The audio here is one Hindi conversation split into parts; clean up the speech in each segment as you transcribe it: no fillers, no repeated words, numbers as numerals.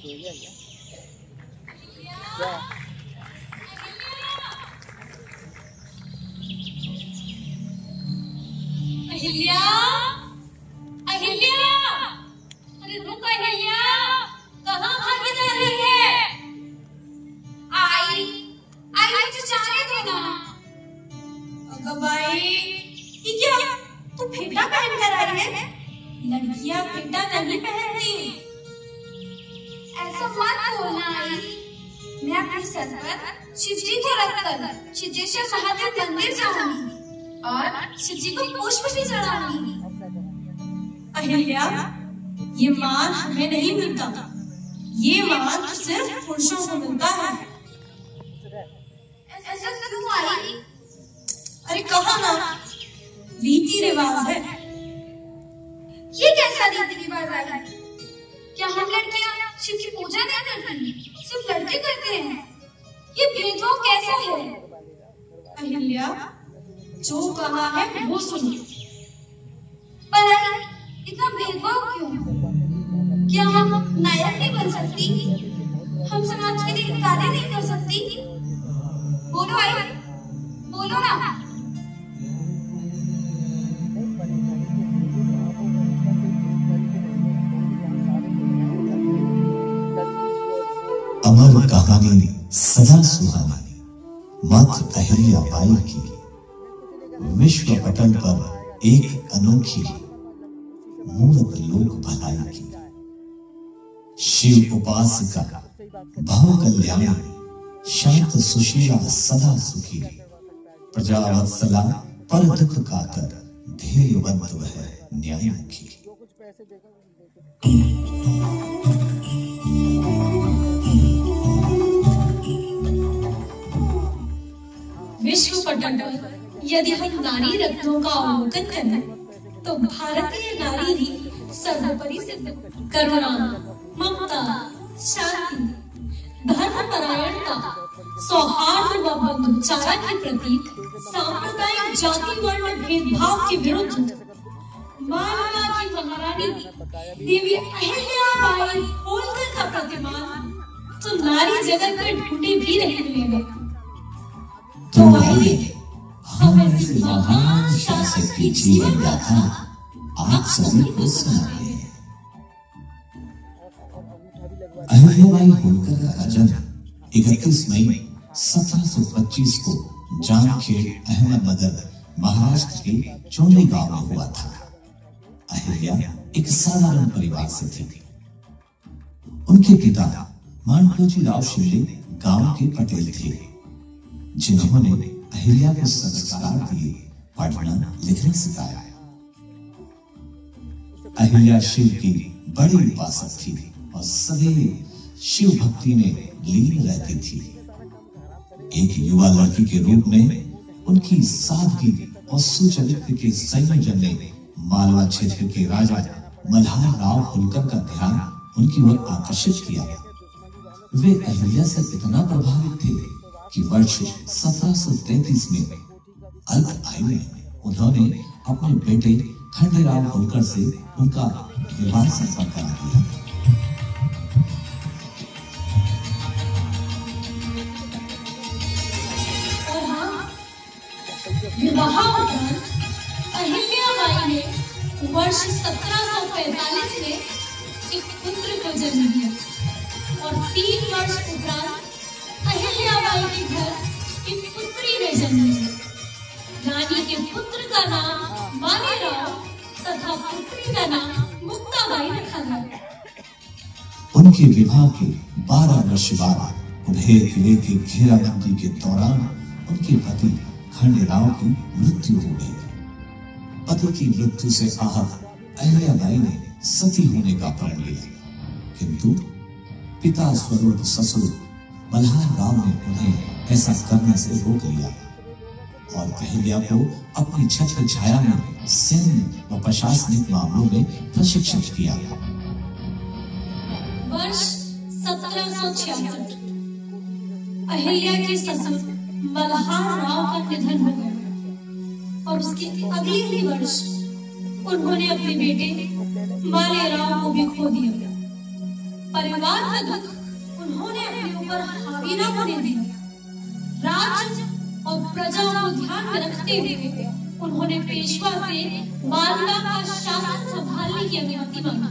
अहिल्या, अहिल्या, अरे रुक अहिल्या, कहाँ भागी जा रही है? आई, आई मुझे जाने दो ना। अगबाई, ये क्या? तू फेटा पहन कर आई है? लड़कियां फेटा नहीं पहनती। ऐसा मत बोलना आई। मैं अपने सर पर शिवजी को रखकर सिद्धेश्वर महादेव मंदिर जाऊंगी और शिवजी को पुष्प भी चढ़ाऊंगी। अहिल्या, ये मान हमें नहीं मिलता। ये मान तो सिर्फ पुरुषों को मिलता है। ऐसा क्यों आई? अरे कहा ना, रीति रिवाज है। ये कैसा रीति रिवाज आई? क्या हम लड़कियां शिव की पूजा नहीं करती, सिर्फ लड़के करते हैं? ये भेदभाव कैसा है? अहिल्या, जो कहा है वो सुनिए। पर इतना भेदभाव क्यों? क्या हम नायक नहीं बन सकती? हम समाज के लिए कार्य नहीं कर सकती? बोलो आई, बोलो ना। अमर कहानी सदा सुहानी, मात्र अहिल्या बाई की विश्व पटल पर एक अनोखी मूर्त लोक भलाई की। शिव उपासका भव कल्याणी, शांत सुशीला सदा सुखी, प्रजावत्सला पर दुख कातर, धैर्यवंत वह न्यायमुखी। विश्व पटल पर यदि हम नारी रत्नों का अवलोकन करें तो भारतीय नारी ही सर्वोपरि सिद्ध करुणा, ममता, शांति, धर्मपरायणता, सौहार्द व बंधुचारा के प्रतीक, सांप्रदायिक जाति वर्ण भेदभाव के विरुद्ध मानवता की महारानी देवी अहिल्याबाई होलकर का प्रतिमान तो नारी जगत में ढूंढे भी नहीं मिलेगा। तो आइए हम ऐसी महान शासक की जीवन गाथा आप सभी को सुनाते हैं। अहिल्याबाई होलकर का जन्म 31 मई 1725 को जामखेड़ अहमदनगर महाराष्ट्र के चोंडी गांव में हुआ था। अहिल्या एक साधारण परिवार से थी। उनके पिता मानकोजी राव शिंदे गांव के पटेल थे, जिन्होंने अहिल्या को संस्कार दिए, पढ़ना लिखना सिखाया। अहिल्या शिव की बड़ी उपासक थी और सदैव शिव भक्ति में लीन रहती थी। एक युवा लड़की के रूप में उनकी सादगी और सुचरित्र के संयोजन ने मालवा क्षेत्र के राजा मल्हार राव होलकर का ध्यान उनकी ओर आकर्षित किया। वे अहिल्या से इतना प्रभावित थे कि वर्ष 1733 में अल्प आयु में उन्होंने अपने बेटे खंडेराव होलकर से उनका विवाह संपन्न करा दिया। और हाँ, विवाह उपरांत अहिल्याबाई ने वर्ष 1745 में एक पुत्र को जन्म दिया और 3 वर्ष उपरांत अहिल्याबाई के घर एक पुत्री ने जन्म लिया। रानी के पुत्र का नाम मालेराव तथा पुत्री का नाम मुक्ताबाई रखा गया। उनके विवाह के 12 वर्ष बाद उभेर किले की घेराबंदी के दौरान उनके पति खंडेराव की मृत्यु हो गई। पति की मृत्यु से आहत अहिल्याबाई ने सती होने का प्रण लिया, किंतु पिता स्वरूप ससुर मल्हार राव ने उन्हें ऐसा करने से रोक लिया और अहिल्या को अपनी छत्र छाया में सैन्य व प्रशासनिक मामलों में प्रशिक्षित किया। वर्ष 1766 अहिल्या के ससुर मल्हार राव का निधन हो गया और उसके अगले ही वर्ष उन्होंने अपने बेटे मालेराव को भी खो दिया। परिवार का दुख उन्होंने अपने ऊपर हावी न होने दिया। राज्य और प्रजा को ध्यान में रखते हुए उन्होंने पेशवा से मालवा का शासन संभालने की अनुमति मांगी।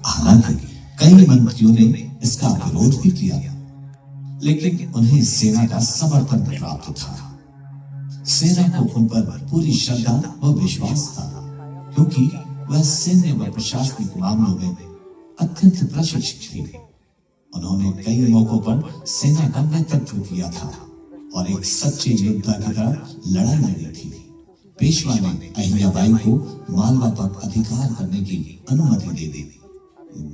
हालांकि कई मंत्रियों ने इसका विरोध भी किया, लेकिन उन्हें सेना का समर्थन प्राप्त था। सेना को उन पर पूरी श्रद्धा व विश्वास था, क्योंकि वह सैन्य व प्रशासनिक मामलों में अत्यंत प्रशिक्षित थे। उन्होंने कई मौकों पर सेना का नेतृत्व किया था और एक सच्चे योद्धा की तरह लड़ाई लड़ी थी। पेशवा ने अहिल्याबाई को मालवा पर अधिकार करने की अनुमति दे दी।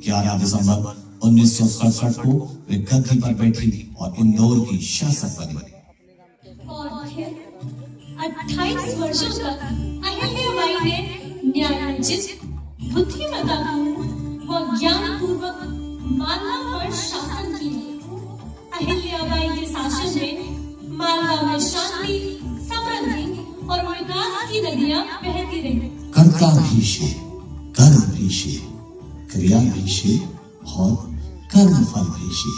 11 दिसंबर 1967 को वे गद्दी पर बैठी और इंदौर की शासक बनी। और फिर 28 वर्षों तक अहिल्याबाई ने न्यायोचित, बुद्धिमत्तापूर्ण व ज्ञानपूर्वक मालवा पर शासन किया। अहिल्याबाई के शासन में मालवा में शांति, समृद्धि और विकास की नदियां बहती रही। कर्ता भी शे, कर्म भी शे, क्रिया भी शे और कर्म फल भी शे।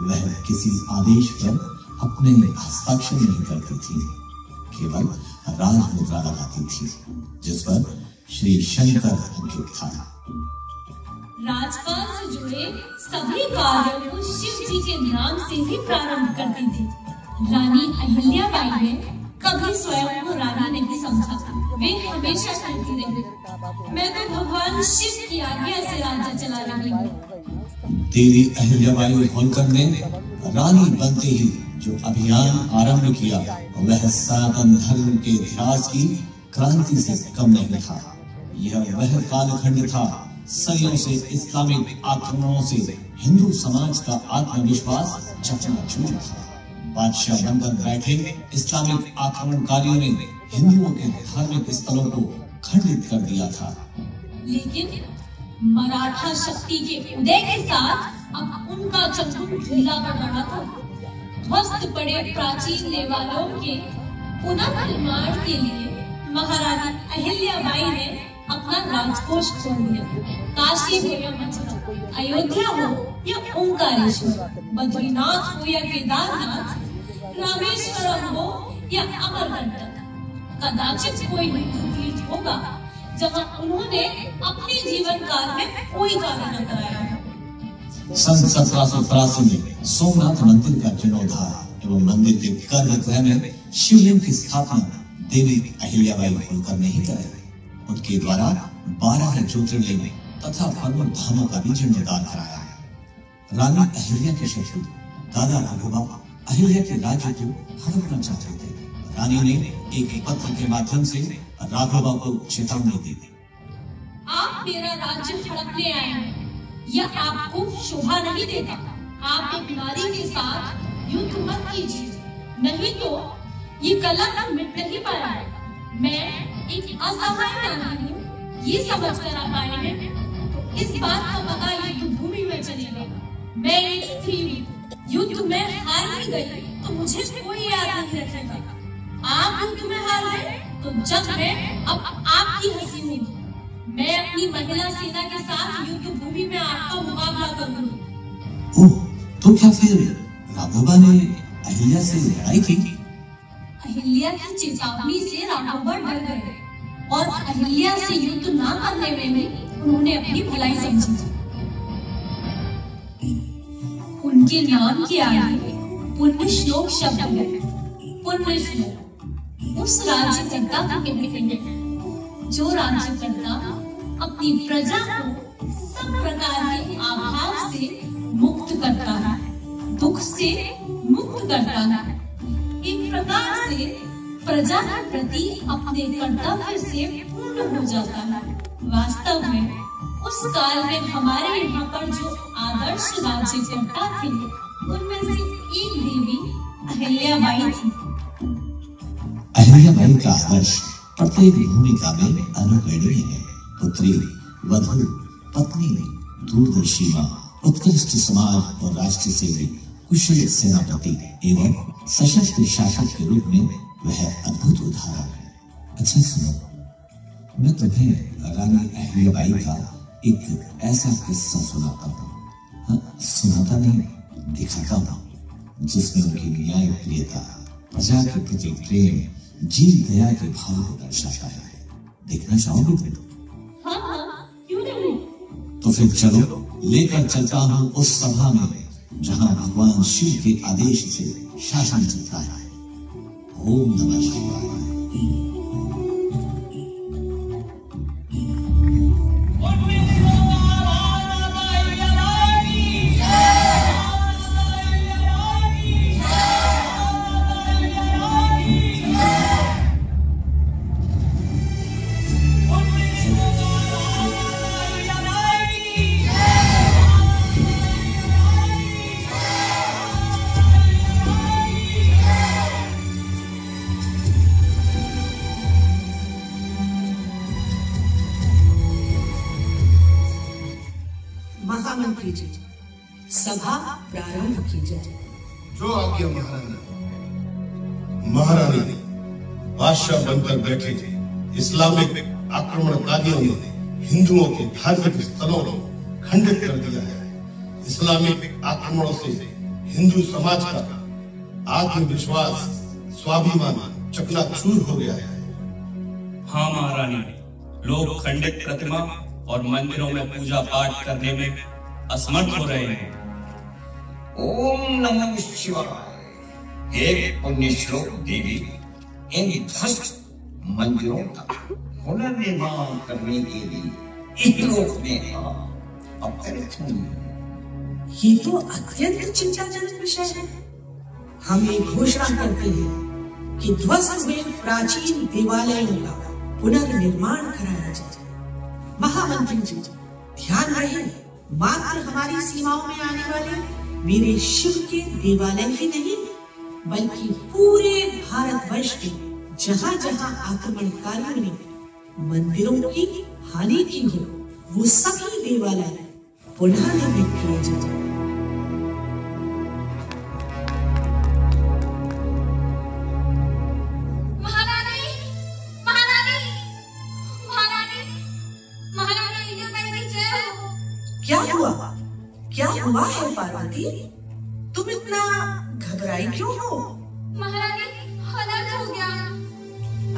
वह किसी आदेश पर अपने हस्ताक्षर नहीं करती थी, केवल राजमुद्रा लगाती थी, जिस पर श्री शंकर अंकित था। राजपाल से जुड़े सभी कार्यों को शिव जी के नाम से ही प्रारंभ करती थी। रानी अहिल्याबाई ने कभी स्वयं को रानी नहीं समझा। वे हमेशा कहती रही, मैं तो भगवान शिव की आज्ञा से राज्य चला रही हूँ। देवी अहिल्याबाई होलकर ने रानी बनते ही जो अभियान आरंभ किया, वह सनातन धर्म के इतिहास की क्रांति से कम नहीं था। यह वह कालखंड था, सदियों से इस्लामिक आक्रमणों से हिंदू समाज का आत्मविश्वास चकनाचूर था। बादशाह बनकर बैठे इस्लामिक आक्रमणकारियों ने हिंदुओं के धार्मिक स्थलों को खंडित कर दिया था। लेकिन मराठा शक्ति के उदय के साथ अब उनका चंगुल ढीला पड़ रहा था। ध्वस्त पड़े प्राचीन देवालयों के पुनर्निर्माण के लिए महारानी अहिल्याबाई ने अपना राजकोष खोल दिया। काशी हो या मथुरा, अयोध्या हो या ओंकारेश्वर, बद्रीनाथ हो या केदारनाथ, रामेश्वरम हो या अमरकंटक, कदाचित कोई हिंदू तीर्थ होगा जहाँ उन्होंने अपने जीवन काल में कोई कार्य न कराया हो। सन 1783 में सोमनाथ मंदिर का जीर्णोद्धार एवं मंदिर के गर्भगृह में शिवलिंग की स्थापना देवी अहिल्याबाई होलकर ने ही कराई। उनके द्वारा 12 ज्योतिर्लिंग तथा पर्वत धामों का भी जीर्णोद्धार कराया है। रानी अहिल्या के शत्रु दादा राघोबा अहिल्या के राज्य को हड़पना चाहते थे। रानी ने एक पत्र के माध्यम से राघोबा को चेतावनी दी। आप मेरा राज्य हड़पने आए हैं, यह आपको शोभा नहीं देता। आप एक नारी के साथ युद्ध मत कीजिए, नहीं तो ये कलंक मिट नहीं पाया। मैं एक असहाय नारी हूँ, ये समझ कर आप आए हैं तो इस बात का पता युद्ध भूमि में चलेगा। मैं एक स्त्री हूँ, युद्ध में हार भी गई तो मुझे कोई याद नहीं रखेगा। आप युद्ध में हार गए तो जब मैं अब आपकी हंसी होगी। मैं अपनी महिला सेना के साथ युद्ध भूमि में आपका मुकाबला करूंगी। ओह, तो क्या फिर राघोबा ने अहिल्या से लड़ाई की? अहिल्या की चेतावनी से राघोबा डर गए और अहिल्या से युद्ध न करने में भी उन्होंने अपनी भलाई समझी। उनके नाम के आगे पुण्य श्लोक शब्द है। पुण्य श्लोक उस राज्यकर्ता को कहते हैं जो राज्यकर्ता अपनी प्रजा को सब प्रकार के अभाव से मुक्त करता है, दुख से मुक्त करता है। एक प्रकार से प्रजा के प्रति अपने कर्तव्य से पूर्ण हो जाता है। वास्तव में उस काल में हमारे यहाँ पर जो आदर्श राज्यकर्ता थे, उनमें से एक देवी अहिल्याबाई थी। अहिल्याबाई का आदर्श प्रत्येक भूमिका में अनुकरणीय है। पुत्री, वधू, पत्नी, दूरदर्शी मां, उत्कृष्ट समाज और राष्ट्र सेवी, कुशल सेनापति एवं सशस्त्र शासक के रूप में वह अद्भुत उदाहरण है। अच्छा सुनो, मैं तुम्हें रानी अहिल्याबाई का एक ऐसा किस्सा सुनाता हूं, सुनाता नहीं दिखाता हूं, जिसमें उनकी न्याय प्रियता, प्रजा के प्रति प्रेम, जीव दया के भाव को दर्शाता है। देखना चाहोगे तुम? हाँ, क्यों नहीं? तो फिर चलो, लेकर चलता हूं उस सभा में जहां भगवान शिव के आदेश से शासन चलता है। ओम नमः शिवाय। महामंत्री जी, सभा प्रारंभ की जाए। जो आज्ञा महारानी। महारानी, बादशाह बनकर बैठे इस्लामिक आक्रमणकारियों ने हिंदुओं के धार्मिक स्थलों को खंडित कर दिया है। इस्लामिक आक्रमणों से हिंदू समाज का आत्मविश्वास, स्वाभिमान चकनाचूर हो गया है। हाँ महारानी, लोग खंडित प्रतिमा और मंदिरों में पूजा पाठ करने में असमर्थ हो रहे हैं। ओम नमः शिवाय। एक पुण्य श्लोक देवी इन ध्वस्त मंदिरों का पुनर्निर्माण करने के लिए इस लोक में अवतरित हुई। ये तो अत्यंत चिंताजनक विषय है। हम ये घोषणा करते हैं कि ध्वस्त हुए प्राचीन देवालयों का पुनर्निर्माण कराया जाए। महामंत्री जी, ध्यान रहे, मात्र हमारी सीमाओं में आने वाले मेरे शिव के देवालय ही नहीं, बल्कि पूरे भारतवर्ष में जहाँ जहाँ आक्रमणकारियों ने मंदिरों की हानि की हो, वो सभी देवालय पुनः निर्मित किए जाए। क्या हुआ है पार्वती? तुम इतना घबराई क्यों हो? महारानी, अनर्थ हो गया।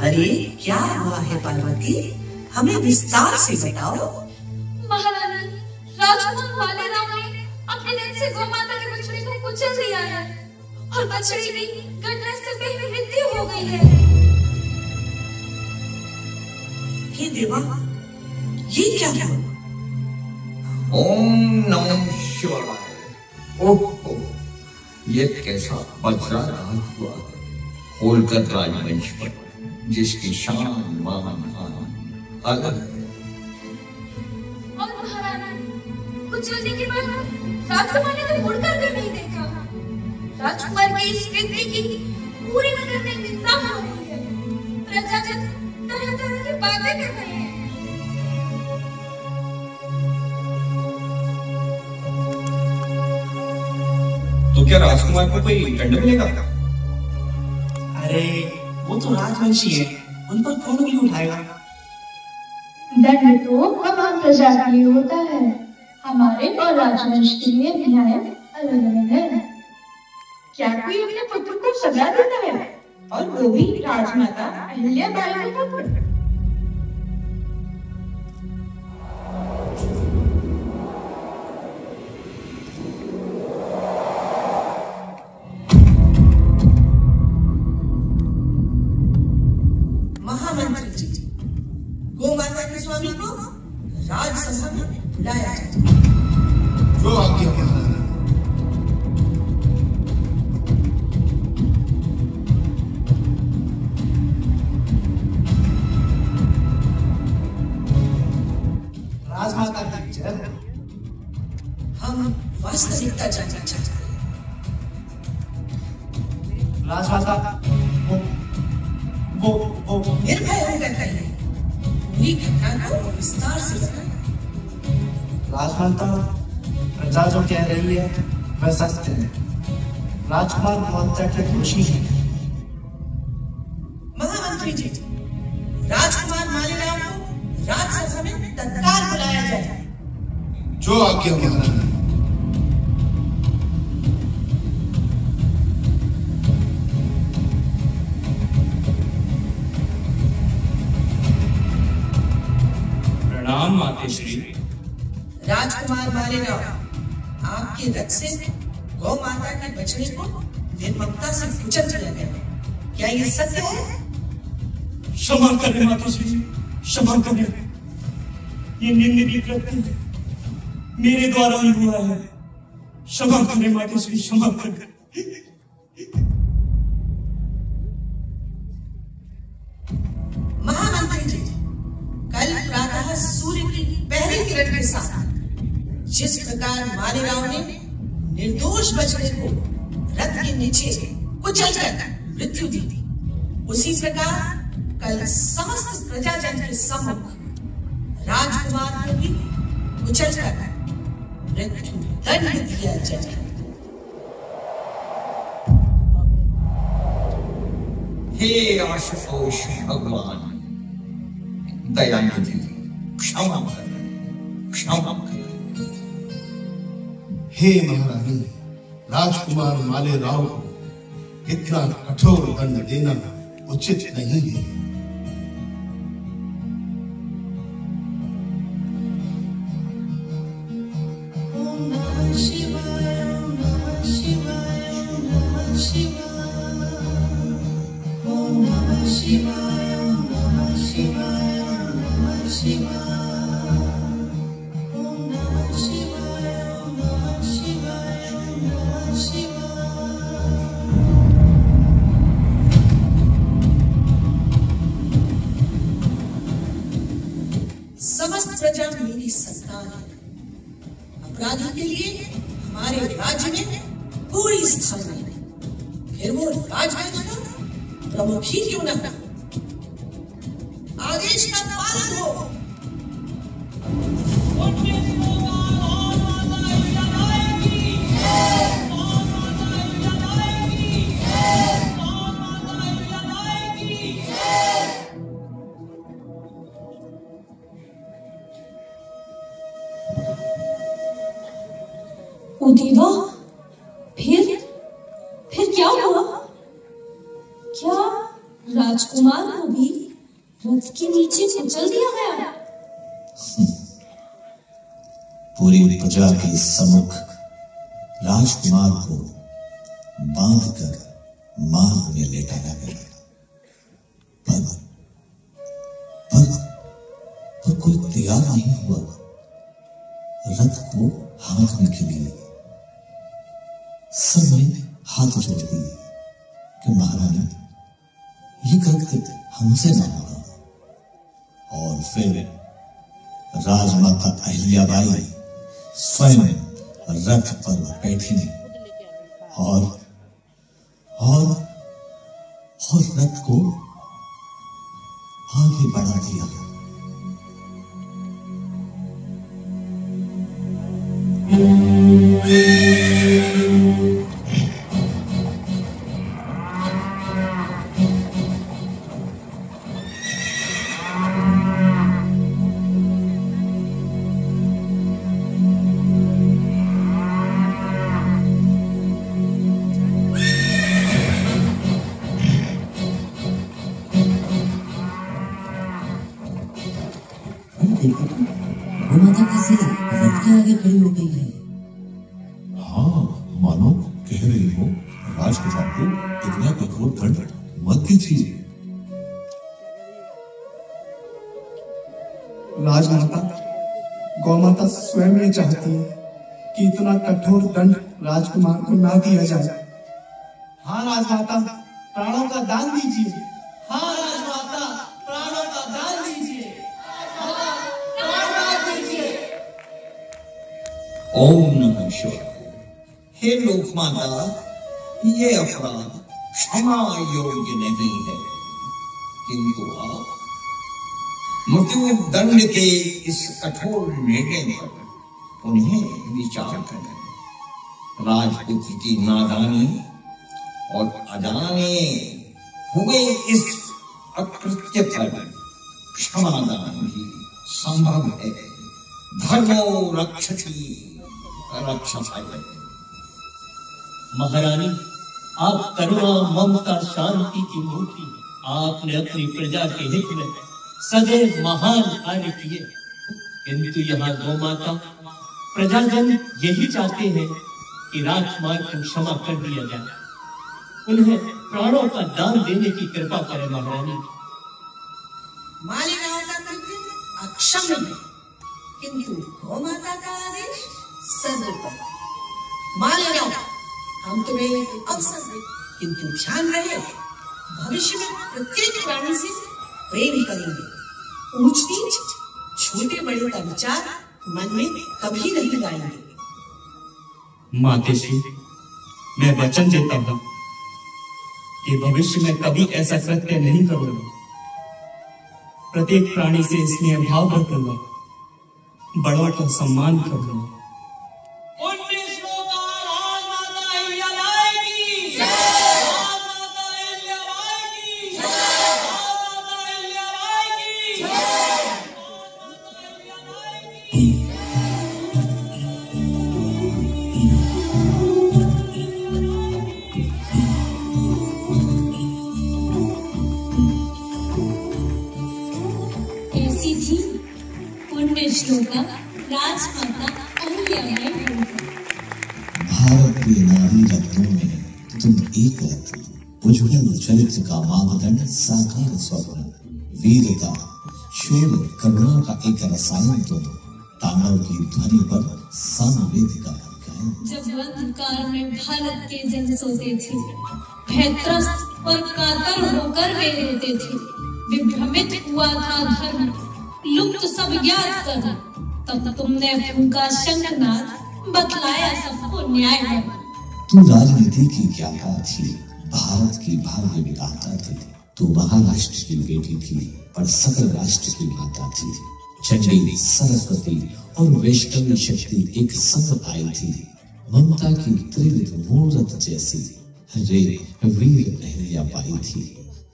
अरे क्या हुआ है पार्वती? हमें विस्तार से बताओ। महारानी, राजकुमार मालेराव ने अपने नेत्र से गौ माता के बछड़े को कुचल दिया है और बछड़ी की घटनास्थल पे ही मृत्यु हो गई है। हे देवा, ये क्या हुआ? ओम नमः शिवाय। ओहो, ये कैसा वज्राघात हुआ है होलकर राजवंश पर, जिसकी शान मान अलग है। और महारानी, कुचलने के बाद राजकुमार ने तो मुड़कर भी नहीं देखा। राजकुमार की इस कृत्य की पूरी नगर में निंदा हो रही है। प्रजाजन तरह तरह की बातें कर रहे हैं। तो क्या राजकुमार को कोई दंड मिलेगा? अरे वो तो राजवंशी है, उन पर कौन उंगली उठाएगा? दंड तो हम प्रजा के लिए होता है, हमारे और राजवंश के लिए न्याय अलग अलग है। क्या कोई अपने पुत्र को सजा देता है, और वो भी राजमाता अहिल्याबाई का पुत्र? महामंत्री जी, गौ माता के स्वामी को राजसभा में बुलाया जाए। जो आज्ञा महारानी। राजमाता की जय हो। हम वास्तविकता जानना चाहते हैं। राजमाता, वो निर्भय होकर कहिए, पूरी घटना को विस्तार से बताएं। राजमाता, प्रजा जो कह रही है वह सत्य है। राजकुमार हत्या के दोषी हैं। महामंत्री जी, राजकुमार मालेराव को राजसभा में तत्काल बुलाया जाए। जो आज्ञा महारानी। प्रणाम मातेश्री। राजकुमार मालेराव, आपके रथ से गौ माता के बछड़े को निर्ममता से कुचल दिया गया, क्या ये सत्य है? क्षमा करें माताश्री, क्षमा करें। ये निंदनीय कृत्य मेरे द्वारा ही हुआ है। क्षमा करें माताश्री, क्षमा करें। महामंत्री जी, कल प्रातः सूर्य की पहली किरण के साथ जिस प्रकार मालेराव ने निर्दोष बछड़े को रथ के नीचे कुचलकर मृत्यु दी थी, उसी प्रकार कल समस्त प्रजाजन के सम्मुख राजकुमार को भी कुचलकर मृत्यु दंड दिया जाए। हे आशुतोष भगवान, दयानिधि, क्षमा करें, क्षमा करें। हे महारानी, राजकुमार मालेराव को इतना कठोर दंड देना उचित नहीं है। समस्त प्रजा मेरी संतान है। अपराधी के लिए हमारे राज्य में कोई स्थान नहीं, फिर वो राजवंश का प्रमुख ही क्यों न हो। आदेश का पालन हो। ओ देवा, फिर क्या हुआ? क्या राजकुमार को भी रथ के नीचे कुचल दिया गया? पूरी प्रजा के सम्मुख राजकुमार को बांधकर मार्ग में लेटाया गया। पर कोई तैयार नहीं हुआ रथ को हाँकने के लिए। सबने हाथ जोड़ दिए कि महारानी, ये कृत्य हमसे ना होगा। और फिर राजमाता अहिल्याबाई स्वयं रथ पर बैठी और रथ को आगे बढ़ा दिया। माता कैसे रथ के आगे खड़ी हो गई है? हाँ, मानो कह रही हो राजकुमार को इतना कठोर दंड मत दीजिए। राजमाता, गौमाता स्वयं ये चाहती है कि इतना कठोर दंड राजकुमार को ना दिया जाए। हाँ राजमाता, प्राणों का दान दीजिए। हाँ राजमाता, प्राणों का दान दीजिए। ओम नमः शिवाय। हे लोकमाता, ये अपराध क्षमा योग्य नहीं है, किंतु आप मृत्यु दंड के इस कठोर निर्णय पर उन्हें विचार करें। राजपुत्र की नादानी और अजाने हुए इस अकृत्य पर क्षमादान भी संभव है। धर्मो रक्षति रक्षसाय। महारानी, आप करुणा ममता शांति की मूर्ति, आपने अपनी प्रजा के हित में सदैव महान कार्य किए, किंतु यहाँ गौमाता प्रजाजन यही चाहते हैं कि राजकुमार को क्षमा कर दिया जाए, उन्हें प्राणों का दान देने की कृपा करें महारानी। मालिकाओं का कृत्य अक्षम्य है, किंतु गौमाता का आदेश सर्वोपरि। मालिकाओं, हम तुम्हें अवसर दें, किंतु ध्यान रहे भविष्य में प्रत्येक प्राणी से प्रेम करेंगे। ऊंच नीच, छोटे बड़े का विचार मन में कभी नहीं लाएंगे। मातेश्री, मैं वचन देता हूं कि भविष्य में कभी ऐसा कृत्य नहीं करूंगा। प्रत्येक प्राणी से स्नेह भाव रखूंगा, बड़ों का सम्मान करूंगा। ऐसी थी पुण्य श्लोका राजमाता अहिल्याबाई होलकर। भारत के नारी रत्नों में तुम एक रत्न, उज्ज्वल चरित्र का मानदंड, साकार स्वप्न, वीरता, शौर्य, करुणा का एक रसायन तुम, तांडव की ध्वनि पर सामवेद का गायन। जब अंधकार में भारत के जन सोते थे, भयत्रस्त और कातर होकर वे रोते थे, विभ्रमित हुआ था धर्म, लुप्त सब याद कर, तब तुमने फूंका शंखनाद, बतलाया सबको न्याय। तू राजनीति की ज्ञाता थी, भारत की भाग्य विधाता थी। तू महाराष्ट्र की बेटी थी, पर सकल राष्ट्र की माता थी। चंडी, सरस्वती और वैष्णवी शक्ति एक संग आई थी, ममता की त्रिविध मूर्त जैसी रे वीर अहिल्याबाई थी।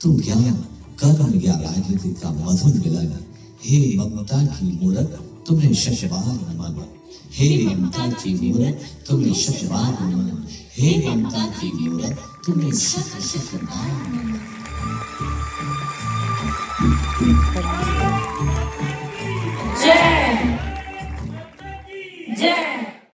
तू ज्ञान, कर्म या राजनीति का मधुर मिलन, हे ममता की मूरत तुम्हें शतबार नमन। हे ममता की मूरत तुम्हें शतबार नमन। हे ममता की मूरत तुम्हें शत बार नमन।